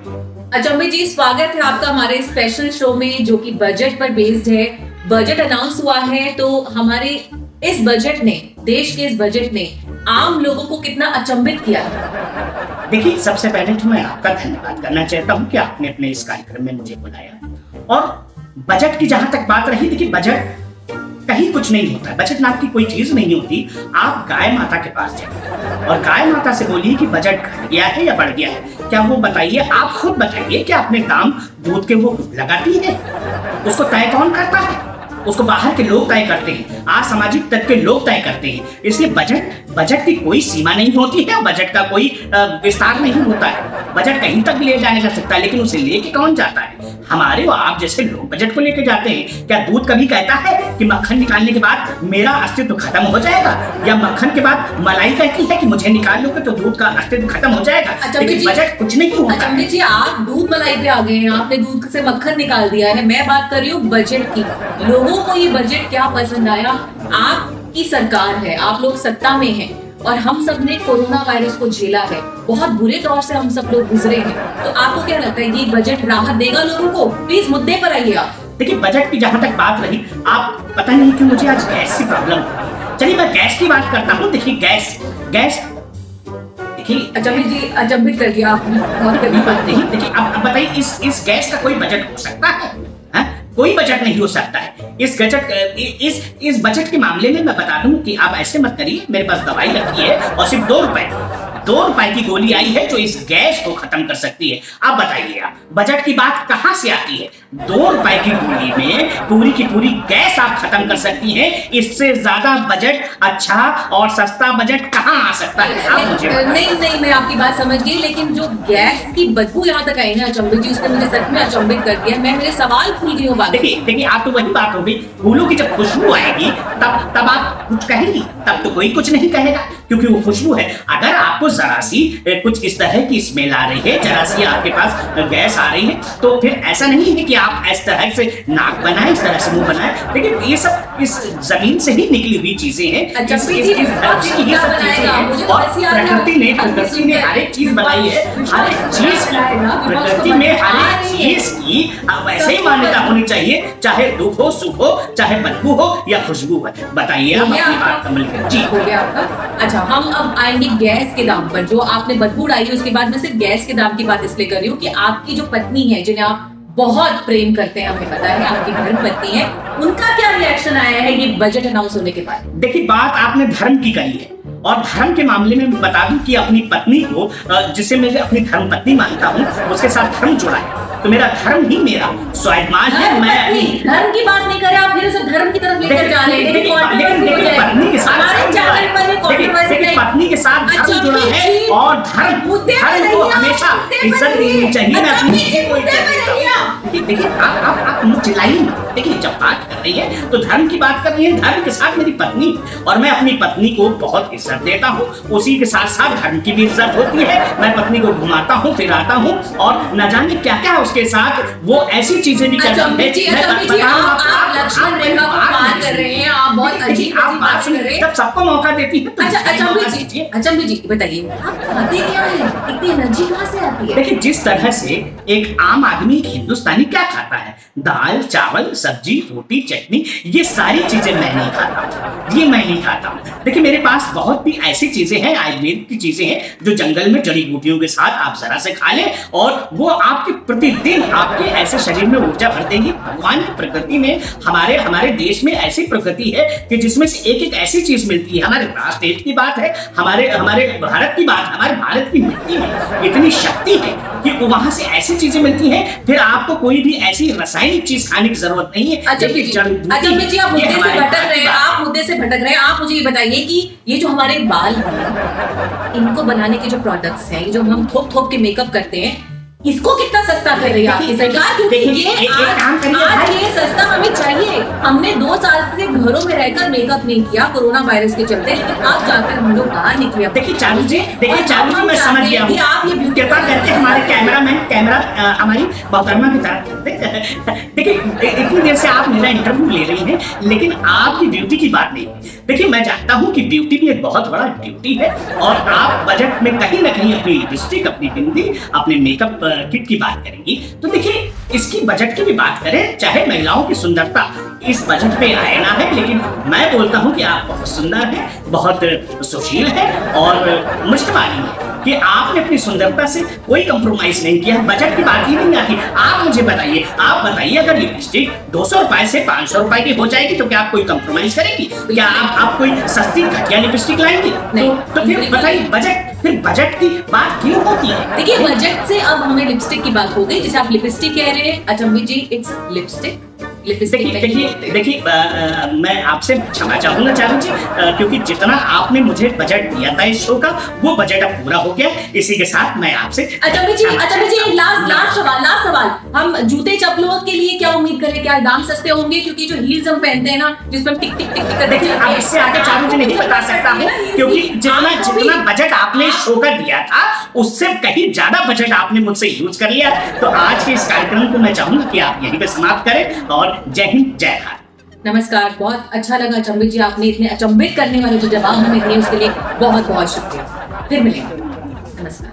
अचंभित जी, स्वागत है आपका हमारे स्पेशल शो में जो कि बजट पर बेस्ड है। बजट अनाउंस हुआ है तो हमारे इस बजट ने, देश के इस बजट ने आम लोगों को कितना अचंभित किया। देखिए, सबसे पहले तो मैं आपका धन्यवाद करना चाहता हूं कि आपने अपने इस कार्यक्रम में मुझे बुलाया। और बजट की जहां तक बात रही, देखिए बजट कहीं कुछ नहीं होता है, बजट नाम की कोई चीज नहीं होती। आप गाय माता के पास जाइए और गाय माता से बोलिए कि बजट घट गया है या बढ़ गया है। क्या वो बताइए, आप खुद बताइए कि अपने दाम दूध के वो लगाती है? उसको तय कौन करता है? उसको बाहर के लोग तय करते हैं, असामाजिक तत्व के लोग तय करते हैं। इसलिए बजट की कोई सीमा नहीं होती है, बजट का कोई विस्तार नहीं होता है। बजट कहीं तक ले जाया जा सकता है, लेकिन उसे लेके कौन जाता है? हमारे और आप जैसे लोग बजट को लेके जाते हैं। क्या दूध कभी कहता है कि मक्खन निकालने के बाद मेरा अस्तित्व खत्म हो जाएगा, या मक्खन के बाद मलाई कहती है कि मुझे निकाल लोगे तो दूध का अस्तित्व खत्म हो जाएगा? लेकिन बजट कुछ नहीं होता। अचंभित जी, आप दूध मलाई पे आ गए हैं, आपने दूध से मक्खन निकाल दिया है। मैं बात कर रही हूँ बजट की। लोगों को ये बजट क्या पसंद आया? आपकी सरकार है, आप लोग सत्ता में हैं और हम सब ने कोरोना वायरस को झेला है, बहुत बुरे दौर से हम सब लोग गुजरे हैं। तो आपको क्या लगता है ये बजट राहत देगा लोगों को? प्लीज मुद्दे पर आइए आप। देखिए, बजट की जहां तक बात रही, आप पता नहीं क्यों मुझे आज गैस की प्रॉब्लम है। चलिए मैं गैस की बात करता हूँ। देखिए गैस देखिए, अचंभित जी, अचंभित कर दिया आपने, बहुत कड़ी बात नहीं। देखिए अब बताइए, इस गैस का कोई बजट हो सकता है? कोई बजट नहीं हो सकता है। इस बजट के मामले में मैं बता दूं कि आप ऐसे मत करिए। मेरे पास दवाई रखी है और सिर्फ 2 रुपए की गोली आई है जो इस गैस को खत्म कर सकती है। आप बताइए, आप बजट की बात कहां से आती है? 2 रुपए की गोली में पूरी की पूरी गैस आप खत्म कर सकती हैं। इससे ज्यादा बजट, अच्छा और सस्ता बजट कहां आ सकता है? आप मुझे नहीं, मैं आपकी बात समझ गई, लेकिन जो गैस की बदबू यहाँ तक आई ना अचंभित जी, उसने मुझे सच में अचंभित कर दिया। मैं मेरे सवाल भूल गई हूँ। देखिए, आप तो वही बात हो गई, फूलों की जब खुशबू आएगी तब आप कुछ कहेंगी, तब तो कोई कुछ नहीं कहेगा क्योंकि वो खुशबू है। अगर आपको जरा सी कुछ इस तरह की स्मेल आ रही है, जरा सी आपके पास गैस आ रही है, तो फिर ऐसा नहीं है कि आप इस तरह से नाक बनाए, इस तरह से मुंह बनाए। लेकिन ये सब इस जमीन से ही निकली हुई चीजें हैं, और प्रकृति ने हर एक चीज बनाई है। हर एक चीज प्रकृति में हर एक चीज की वैसे ही मान्यता होनी चाहिए, चाहे दुख हो, सुख हो, चाहे बदबू हो या खुशबू हो। बताइए आप अपनी बात कमल जी। हो गया आपका। अच्छा, हम अब आएंगे गैस के दाम पर। जो आपने बदबू उड़ाई है उसके बाद मैं सिर्फ गैस के दाम की बात इसलिए कर रही हूँ कि आपकी जो पत्नी है, जिन्हें आप बहुत प्रेम करते हैं, हमें पता है आपकी धर्म पत्नी है, उनका क्या रिएक्शन आया है ये बजट अनाउंस होने के बाद? देखिए, बात आपने धर्म की करी है और धर्म के मामले में बता दूं कि अपनी पत्नी को, जिसे मैं अपनी धर्म पत्नी मानता हूँ, उसके साथ धर्म जुड़ा है। तो मेरा धर्म ही मेरा स्वाभिमान है। मैं धर्म की बात नहीं कर रहे, आप फिर से धर्म की तरफ लेकर जा रहे हैं। लेकिन पत्नी के साथ पत्नी के साथ धर्म जुड़ा है और धर्म को हमेशा इज्जत देनी चाहिए। मैं अपनी को इज्जत देता हूं। देखिए, आप मुझे चिल्लाइए मत। देखिए, जब बात कर रही है तो धर्म की बात कर रही है, धर्म के साथ मेरी पत्नी, और मैं अपनी पत्नी को बहुत इज्जत देता हूँ। उसी के साथ साथ धर्म की भी इज्जत होती है। मैं पत्नी को घुमाता हूँ, फिराता हूँ और न जाने क्या क्या उसके साथ वो ऐसी चीजें भी करती है। आप लक्ष्मण रेखा को पार कर रहे हैं, आप बहुत अजीब बात कर रहे हैं। जब सबको मौका देती है। अच्छा, अचंभित जी बताइए, आप खाते क्या हैं? इतनी एनर्जी कहाँ से आती है? देखिए, जिस तरह से एक आम आदमी, एक हिंदुस्तानी क्या खाता है, दाल, चावल, सब्जी, रोटी, चटनी, ये सारी चीजें मैं नहीं खाता हूँ। ये मैं नहीं खाता हूँ। देखिए, मेरे पास बहुत भी ऐसी चीजें हैं, आयुर्वेद की चीजें हैं, जो जंगल में जड़ी बूटियों के साथ आप जरा से खा लें और वो आपके प्रतिदिन आपके ऐसे शरीर में ऊर्जा भर देंगी। भगवान की प्रकृति में, हमारे देश में ऐसी प्रकृति है कि जिसमें से एक एक ऐसी चीज मिलती है। हमारे राष्ट्र की बात है, हमारे भारत की बात, हमारे भारत की मिट्टी में इतनी शक्ति है कि वहां से ऐसी चीजें मिलती हैं। फिर आपको कोई भी ऐसी रासायनिक चीज खाने की जरूरत नहीं है। अचंभित जी, आप मुद्दे से भटक रहे हैं। आप मुझे ये बताइए कि ये जो हमारे बाल हैं, इनको बनाने के जो प्रोडक्ट्स हैं, जो हम थोप के मेकअप करते हैं, इसको कितना सस्ता कर रही है आपकी सरकार? क्योंकि ये सस्ता हमें चाहिए। हमने 2 साल से घरों में रहकर मेकअप नहीं किया कोरोना वायरस के चलते, लेकिन अब जाकर हम लोग बाहर निकले। देखिए चारू जी, मैं समझ गया हूँ। आप ये कृपा करके हमारे कैमरा हमारी मोहतरमा की तरफ देखिए, इतनी देर से आप मेरा इंटरव्यू ले रही हैं, लेकिन आपकी ड्यूटी की बात नहीं। देखिए, मैं जानता हूँ कि ब्यूटी भी एक बहुत बड़ा ड्यूटी है और आप बजट में कहीं ना कहीं अपनी लिपस्टिक, अपनी बिंदी, अपने मेकअप किट की बात करेंगी। तो देखिए, इसकी बजट की भी बात करें, चाहे महिलाओं की सुंदरता इस बजट पे आए ना है, लेकिन मैं बोलता हूँ कि आप बहुत सुंदर हैं, बहुत सुशील हैं और मुझे मालूम है कि आपने अपनी सुंदरता से कोई कंप्रोमाइज नहीं किया। बजट की बात ही नहीं आती। आप मुझे बताइए, अगर लिपस्टिक 200 रुपए से 500 रुपए की हो जाएगी तो क्या आप कोई कंप्रोमाइज करेंगी? क्या आप कोई सस्ती घटिया लिपस्टिक लाएंगी? तो फिर बताइए, बजट की बात क्यों होती है? देखिए, बजट से अब हमें लिपस्टिक की बात हो गई। जैसे आप लिपस्टिक कह रहे हैं अचंभित जी, इट्स लिपस्टिक। देखिए, मैं आपसे क्षमा चाहूंगा चारू जी, क्योंकि जितना आपने मुझे बजट दिया था इस शो का, वो बजट अब पूरा हो गया। इसी के साथ मैं आपसे अचंभित जी लास्ट सवाल, हम जूते चप्पलों के लिए क्या उम्मीद करें? क्या दाम सस्ते होंगे? क्योंकि जो हील्स हम पहनते हैं ना, जिसमें टिक टिक टिक टिक देखिए, अब इससे आगे चारू जी नहीं बता सकता हूँ, क्योंकि जितना बजट आपने इस शो का दिया था, उससे कहीं ज्यादा बजट आपने मुझसे यूज कर लिया। तो आज के इस कार्यक्रम को मैं चाहूंगा कि आप यहीं पे समाप्त करें और जय हिंद, जय भारत। नमस्कार, बहुत अच्छा लगा अचंभित जी, आपने इतने अचंभित करने वाले जो जवाब हमें दिए उसके लिए बहुत बहुत शुक्रिया। फिर मिलेंगे। नमस्कार।